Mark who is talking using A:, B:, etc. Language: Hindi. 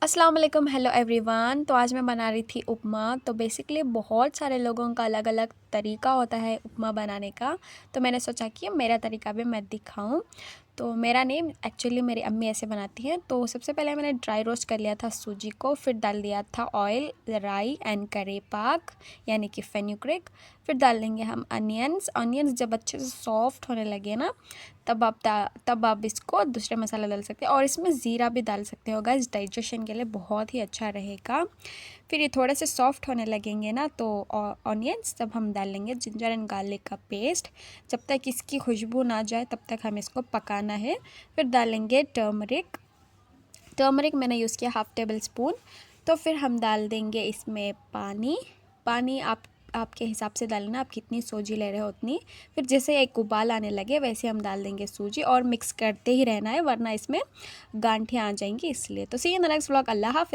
A: अस्सलाम वालेकुम, हेलो एवरीवन। तो आज मैं बना रही थी उपमा। तो बेसिकली बहुत सारे लोगों का अलग अलग तरीका होता है उपमा बनाने का। तो मैंने सोचा कि मेरा तरीका भी मैं दिखाऊं। तो मेरा नेम एक्चुअली मेरी अम्मी ऐसे बनाती हैं। तो सबसे पहले मैंने ड्राई रोस्ट कर लिया था सूजी को, फिर डाल दिया था ऑयल, राई एंड करी पाक यानी कि फेन्यूक्रिक। फिर डाल देंगे हम अनियंस जब अच्छे से सॉफ्ट होने लगे ना, तब आप इसको दूसरे मसाला डाल सकते हैं और इसमें ज़ीरा भी डाल सकते हो गाइस, डाइजेशन के लिए बहुत ही अच्छा रहेगा। फिर ये थोड़े से सॉफ्ट होने लगेंगे ना तो ऑनियंस, तब हम डाल लेंगे जिंजर एंड गार्लिक का पेस्ट। जब तक इसकी खुशबू ना जाए तब तक हमें इसको पकाना है। फिर डालेंगे टर्मरिक मैंने यूज़ किया हाफ़ टेबल स्पून। तो फिर हम डाल देंगे इसमें पानी आपके हिसाब से डालना, आप कितनी सूजी ले रहे हो उतनी। फिर जैसे एक उबाल आने लगे वैसे हम डाल देंगे सूजी और मिक्स करते ही रहना है, वरना इसमें गांठें आ जाएंगी इसलिए। तो सी इन द नेक्स्ट व्लॉग। अल्लाह हाफ़िज़।